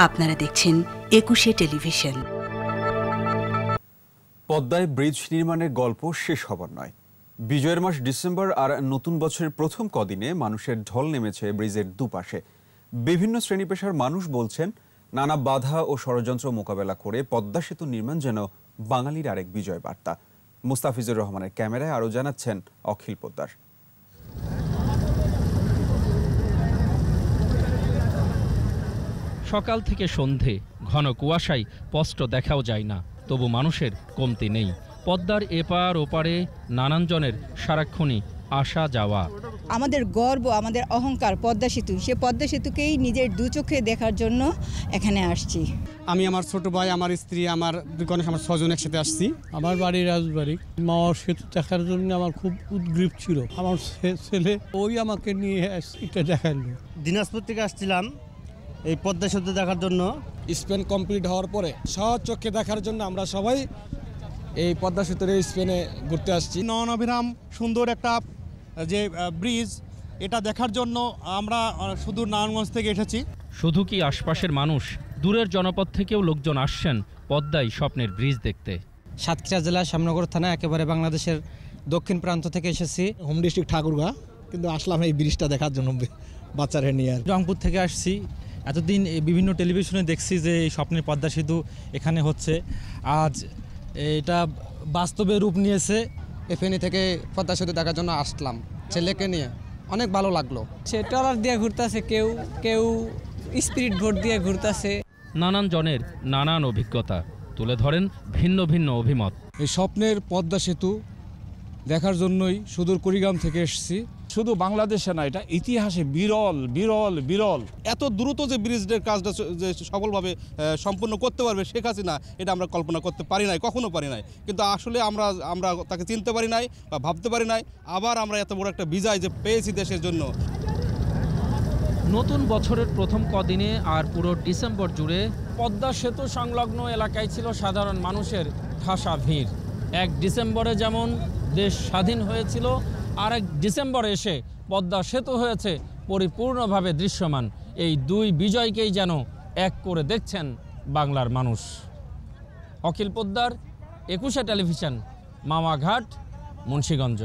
আপনারা দেখছেন একুশে টেলিভিশন। পদ্মায় ব্রিজ নির্মাণের গল্প শেষ হবার নয়। বিজয়ের মাস ডিসেম্বর আর নতুন বছরের প্রথম কদিনে মানুষের ঢল নেমেছে ব্রিজের দুপাশে। বিভিন্ন শ্রেণী পেশার মানুষ বলছেন, নানা বাধা ও ষড়যন্ত্র মোকাবেলা করে পদ্মা সেতু নির্মাণ যেন বাঙালির আরেক বিজয় বার্তা। মুস্তাফিজুর রহমানের ক্যামেরায় আরও জানাচ্ছেন অখিল পোদ্দার। সকাল থেকে সন্ধে ঘন কুয়াশায় স্পষ্ট দেখাও যায় না, তবু মানুষের কমতি নেই। পদ্মার এপার ওপারে নানান জনের সারাক্ষণই আসা যাওয়া। আমাদের গর্ব, আমাদের অহংকার পদ্মা সেতু। সে পদ্মা সেতুকেই নিজের দু চোখে দেখার জন্য এখানে আসছি। আমি, আমার ছোট ভাই, আমার স্ত্রী, আমার গণেশ, আমার 6 জন একসাথে আসছি। আমার বাড়ি রাজবাড়ি। মাওয়ার সেতু দেখার জন্য আমার খুব উদ্গ্রীব ছিল। আমার ছেলে ওই আমাকে নিয়ে এটা দেখালো। দিনাজপুর থেকে আসছিলাম এই পদ্মা সেতু দেখার জন্য। স্পেন কমপ্লিট হওয়ার পরে সহজ চোখে দেখার জন্য আমরা সবাই এই পদ্মা সেতুর স্পেনে ঘুরতে আসছি। নয়নাভিরাম সুন্দর একটা যে ব্রিজ, এটা দেখার জন্য আমরা সুদূর নারায়ণগঞ্জ থেকে এসেছি। শুধু কি আশপাশের মানুষ, দূরের জনপদ থেকেও লোকজন আসছেন পদ্মায় স্বপ্নের ব্রিজ দেখতে। সাতক্ষীরা জেলা শ্যামনগর থানা, একেবারে বাংলাদেশের দক্ষিণ প্রান্ত থেকে এসেছি। হোম ডিস্ট্রিক্ট ঠাকুরগাঁ, কিন্তু আসলাম এই ব্রিজটা দেখার জন্য বাচ্চারা নিয়ে। রংপুর থেকে আসছি। এতদিন বিভিন্ন টেলিভিশনে দেখছি যে এই স্বপ্নের পদ্মা সেতু এখানে হচ্ছে, আজ এটা বাস্তবে রূপ নিয়েছে। ফেনী থেকে পদ্মা সেতু দেখার জন্য আসলাম ছেলেকে নিয়ে, অনেক ভালো লাগলো। সে ট্রলার দিয়ে ঘুরতেছে, কেউ স্পিরিট বোট দিয়ে ঘুরতেছে। নানান জনের নানান অভিজ্ঞতা তুলে ধরেন ভিন্ন ভিন্ন অভিমত। এই স্বপ্নের পদ্মা সেতু দেখার জন্যই সুদূর কুড়িগ্রাম থেকে এসেছি। শুধু বাংলাদেশে না, এটা ইতিহাসে বিরল বিরল বিরল। এত দ্রুত যে ব্রিজের কাজটা যে সফলভাবে সম্পূর্ণ করতে পারবে শেখ হাসিনা, এটা আমরা কল্পনা করতে পারি নাই, কখনো পারি নাই। কিন্তু আসলে আমরা তাকে চিনতে পারি নাই বা ভাবতে পারি নাই। আবার আমরা এত বড় একটা বিজয় যে পেয়েছি দেশের জন্য। নতুন বছরের প্রথম কদিনে আর পুরো ডিসেম্বর জুড়ে পদ্মা সেতু সংলগ্ন এলাকায় ছিল সাধারণ মানুষের ঠাসা ভিড়। 1 ডিসেম্বরে যেমন দেশ স্বাধীন হয়েছিল, আর 1 ডিসেম্বরে এসে পদ্মা সেতু হয়েছে পরিপূর্ণভাবে দৃশ্যমান। এই দুই বিজয়কেই যেন এক করে দেখছেন বাংলার মানুষ। অখিল পোদ্দার, একুশে টেলিভিশন, মামাঘাট, মুন্সিগঞ্জ।